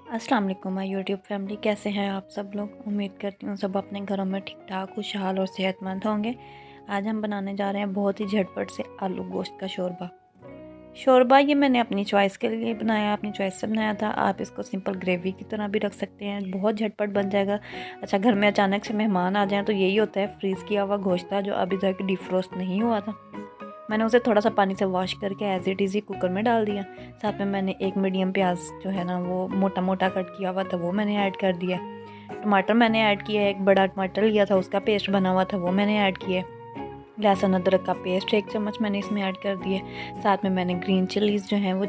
अस्सलाम वालेकुम my YouTube family, कैसे हैं आप सब लोग। उम्मीद करती हूँ सब अपने घरों में ठीक ठाक खुशहाल और सेहतमंद होंगे। आज हम बनाने जा रहे हैं बहुत ही झटपट से आलू गोश्त का शोरबा। ये मैंने अपनी चॉइस के लिए बनाया, अपनी चॉइस से बनाया था। आप इसको सिंपल ग्रेवी की तरह भी रख सकते हैं, बहुत झटपट बन जाएगा। अच्छा, घर में अचानक से मेहमान आ जाएँ तो यही होता है, फ्रीज़ किया हुआ गोश्त था जो अभी तक डिफ्रोस्ट नहीं हुआ था। मैंने उसे थोड़ा सा पानी से वॉश करके as it is he cooker में डाल दिया। साथ में मैंने एक मीडियम प्याज जो है ना वो मोटा मोटा कट किया हुआ था वो मैंने ऐड कर दिया। टमाटर मैंने ऐड किया, एक बड़ा टमाटर लिया था उसका पेस्ट बना हुआ था वो मैंने ऐड किया। लहसुन अदरक का पेस्ट 1 चम्मच मैंने इसमें ऐड कर दिए। साथ में मैंने ग्रीन चिलीज़ जो हैं वो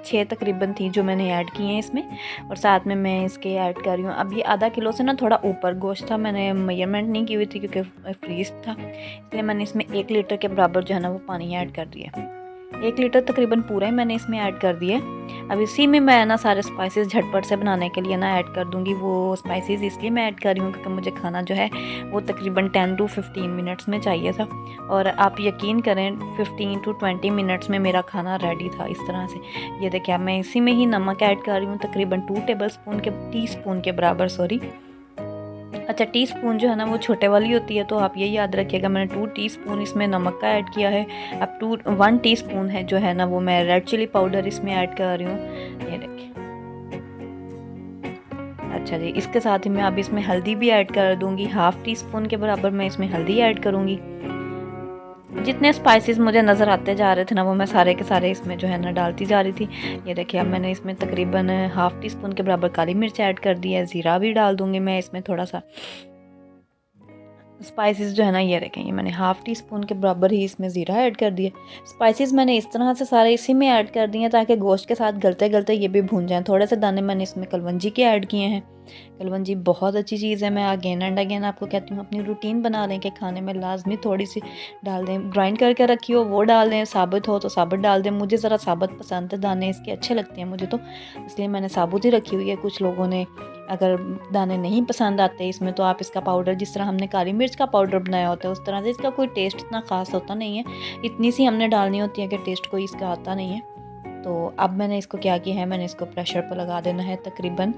छः तकरीबन थी जो मैंने ऐड की हैं इसमें। और साथ में मैं इसके ऐड कर रही हूँ, अब ये आधा किलो से ना थोड़ा ऊपर गोश्त था, मैंने मेजरमेंट नहीं की हुई थी क्योंकि फ्रीज था, इसलिए मैंने इसमें 1 लीटर के बराबर जो है ना वो पानी ऐड कर दिया। 1 लीटर तकरीबन पूरा ही मैंने इसमें ऐड कर दिए। अब इसी में मैं ना सारे स्पाइसेस झटपट से बनाने के लिए ना ऐड कर दूँगी। वो स्पाइसेस इसलिए मैं ऐड कर रही हूँ क्योंकि मुझे खाना जो है वो तकरीबन 10 टू 15 मिनट्स में चाहिए था, और आप यकीन करें 15 टू 20 मिनट्स में मेरा खाना रेडी था इस तरह से। ये देखिए, अब मैं इसी में ही नमक ऐड कर रही हूँ तकरीबन 2 टीस्पून के बराबर, सॉरी। अच्छा, टीस्पून जो है ना वो छोटे वाली होती है, तो आप ये याद रखिएगा। मैंने 2 टीस्पून इसमें नमक का ऐड किया है। अब 1 टीस्पून है जो है ना वो मैं रेड चिली पाउडर इसमें ऐड कर रही हूँ, ये देखिए। अच्छा जी, इसके साथ ही मैं अब इसमें हल्दी भी ऐड कर दूँगी, हाफ़ टीस्पून के बराबर मैं इसमें हल्दी ऐड करूँगी। जितने स्पाइसेस मुझे नज़र आते जा रहे थे ना वो मैं सारे के सारे इसमें जो है ना डालती जा रही थी। ये देखिए, अब मैंने इसमें तकरीबन हाफ़ टीस्पून के बराबर काली मिर्च ऐड कर दी है। ज़ीरा भी डाल दूँगी मैं इसमें थोड़ा सा। स्पाइसेस जो है ना ये देखें, ये मैंने हाफ़ टी स्पून के बराबर ही इसमें ज़ीरा ऐड कर दिए। स्पाइसेस मैंने इस तरह से सारे इसी में ऐड कर दिए हैं ताकि गोश्त के साथ गलते गलते ये भी भून जाएँ। थोड़े से दाने मैंने इसमें कलवंजी के ऐड किए हैं। कलवंजी बहुत अच्छी चीज़ है, मैं अगेन एंड अगेन आपको कहती हूँ अपनी रूटीन बना लें कि खाने में लाजमी थोड़ी सी डाल दें। ग्राइंड करके रखी हो वो डाल दें, साबुत हो तो साबुत डाल दें। मुझे ज़रा साबुत पसंद है, दाने इसके अच्छे लगते हैं मुझे तो, इसलिए मैंने साबुत ही रखी हुई है। कुछ लोगों ने अगर दाने नहीं पसंद आते इसमें तो आप इसका पाउडर, जिस तरह हमने काली मिर्च का पाउडर बनाया होता है उस तरह से, इसका कोई टेस्ट इतना ख़ास होता नहीं है। इतनी सी हमने डालनी होती है कि टेस्ट कोई इसका आता नहीं है। तो अब मैंने इसको क्या किया है, मैंने इसको प्रेशर पर लगा देना है तकरीबन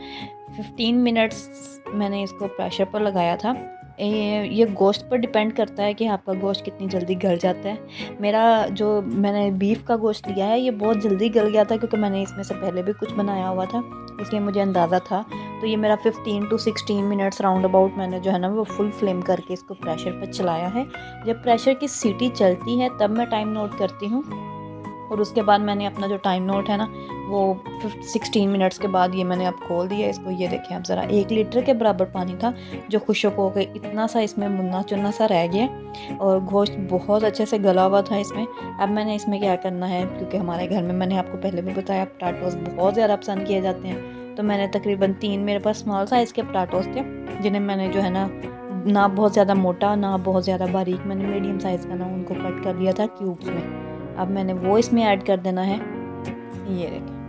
15 मिनट्स मैंने इसको प्रेशर पर लगाया था। ये गोश्त पर डिपेंड करता है कि आपका गोश्त कितनी जल्दी गल जाता है। मेरा जो मैंने बीफ का गोश्त लिया है ये बहुत जल्दी गल गया था क्योंकि मैंने इसमें से पहले भी कुछ बनाया हुआ था, इसलिए मुझे अंदाज़ा था। तो ये मेरा 15 टू 16 मिनट्स राउंड अबाउट मैंने जो है ना वो फुल फ्लेम करके इसको प्रेशर पर चलाया है। जब प्रेशर की सीटी चलती है तब मैं टाइम नोट करती हूँ, और उसके बाद मैंने अपना जो टाइम नोट है ना वो 16 मिनट्स के बाद ये मैंने अब खोल दिया इसको। ये देखें, अब ज़रा 1 लीटर के बराबर पानी था जो खुश्क हो गई, इतना सा इसमें मुन्ना चुन्ना सा रह गया और गोश्त बहुत अच्छे से गला हुआ था इसमें। अब मैंने इसमें क्या करना है, क्योंकि हमारे घर में मैंने आपको पहले भी बताया पटाटोज़ बहुत ज़्यादा पसंद किए जाते हैं, तो मैंने तकरीबन 3 मेरे पास स्मॉल साइज़ के पटाटोज़ थे जिन्हें मैंने जो है ना बहुत ज़्यादा मोटा ना बहुत ज़्यादा बारीक, मैंने मीडियम साइज़ का ना उनको कट कर लिया था क्यूब्स में। अब मैंने वो इसमें ऐड कर देना है। ये देखें,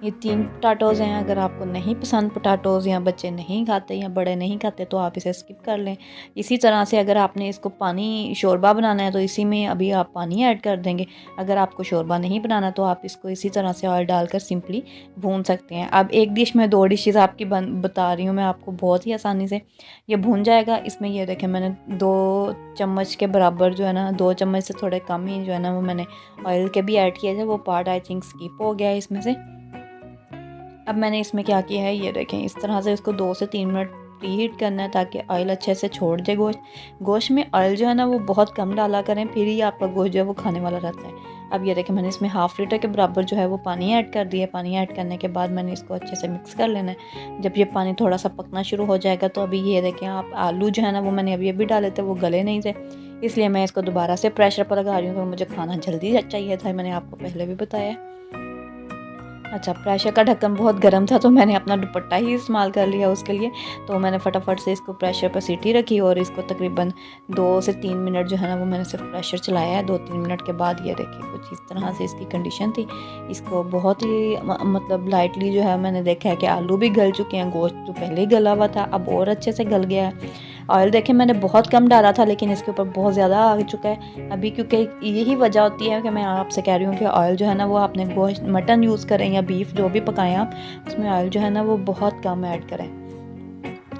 ये 3 पोटैटोज़ हैं। अगर आपको नहीं पसंद पोटैटोज़, या बच्चे नहीं खाते या बड़े नहीं खाते तो आप इसे स्किप कर लें। इसी तरह से अगर आपने इसको पानी शोरबा बनाना है तो इसी में अभी आप पानी ऐड कर देंगे। अगर आपको शोरबा नहीं बनाना तो आप इसको इसी तरह से ऑयल डालकर सिंपली भून सकते हैं। अब एक डिश में 2 डिशेज़ आपकी बता रही हूँ मैं आपको, बहुत ही आसानी से ये भून जाएगा। इसमें ये देखें, मैंने 2 चम्मच के बराबर जो है ना, 2 चम्मच से थोड़े कम ही जो है ना वो मैंने ऑयल के भी ऐड किए थे। वो पार्ट आई थिंक स्किप हो गया है इसमें से। अब मैंने इसमें क्या किया है, ये देखें, इस तरह से इसको 2 से 3 मिनट प्रीहीट करना है ताकि ऑयल अच्छे से छोड़ दे गोश्त में ऑयल जो है ना वो बहुत कम डाला करें, फिर ही आपका गोश्त जो है वो खाने वाला रहता है। अब ये देखें, मैंने इसमें हाफ़ लीटर के बराबर जो है वो पानी ऐड कर दिया। पानी ऐड करने के बाद मैंने इसको अच्छे से मिक्स कर लेना है। जब ये पानी थोड़ा सा पकना शुरू हो जाएगा तो अभी ये देखें, आप आलू जो है ना वो मैंने अभी डाले थे, वो गले नहीं थे, इसलिए मैं इसको दोबारा से प्रेशर पर लगा रही हूँ क्योंकि मुझे खाना जल्दी चाहिए था, मैंने आपको पहले भी बताया। अच्छा, प्रेशर का ढक्कन बहुत गर्म था तो मैंने अपना दुपट्टा ही इस्तेमाल कर लिया उसके लिए। तो मैंने फटाफट से इसको प्रेशर पर सीटी रखी और इसको तकरीबन 2 से 3 मिनट जो है ना वो मैंने सिर्फ प्रेशर चलाया है। 2-3 मिनट के बाद ये देखिए कुछ इस तरह से इसकी कंडीशन थी। इसको बहुत ही मतलब लाइटली जो है मैंने देखा है कि आलू भी गल चुके हैं, गोश्त जो पहले ही गला हुआ था अब और अच्छे से गल गया है। ऑयल देखें मैंने बहुत कम डाला था, लेकिन इसके ऊपर बहुत ज़्यादा आ चुका है अभी, क्योंकि यही वजह होती है कि मैं आपसे कह रही हूँ कि ऑयल जो है ना वो आपने गोश्त मटन यूज़ करें या बीफ जो भी पकाएं आप, उसमें ऑयल जो है ना वो बहुत कम ऐड करें।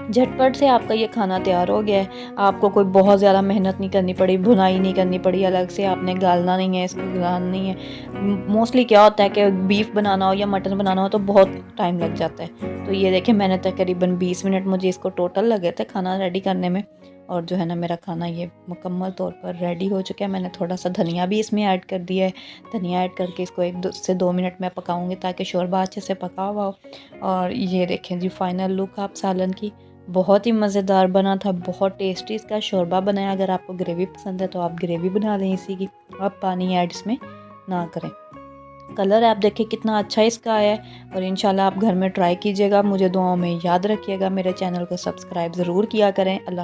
झटपट से आपका ये खाना तैयार हो गया है। आपको कोई बहुत ज़्यादा मेहनत नहीं करनी पड़ी, भुनाई नहीं करनी पड़ी, अलग से आपने गालना नहीं है, इसको गलाना नहीं है। मोस्टली क्या होता है कि बीफ बनाना हो या मटन बनाना हो तो बहुत टाइम लग जाता है। तो ये देखें मैंने तकरीबन 20 मिनट मुझे इसको टोटल लगे थे खाना रेडी करने में। और जो है ना मेरा खाना ये मुकम्मल तौर पर रेडी हो चुका है। मैंने थोड़ा सा धनिया भी इसमें ऐड कर दिया है। धनिया ऐड करके इसको 1 से 2 मिनट में पकाऊंगी ताकि शोरबा अच्छे से पका हुआ हो। और ये देखें जी फाइनल लुक आप सालन की, बहुत ही मज़ेदार बना था, बहुत टेस्टी इसका शोरबा बनाया। अगर आपको ग्रेवी पसंद है तो आप ग्रेवी बना लें इसी की, आप पानी ऐड इसमें ना करें। कलर आप देखें कितना अच्छा इसका आया है। और इंशाल्लाह आप घर में ट्राई कीजिएगा, मुझे दुआओं में याद रखिएगा, मेरे चैनल को सब्सक्राइब ज़रूर किया करें। अल्लाह।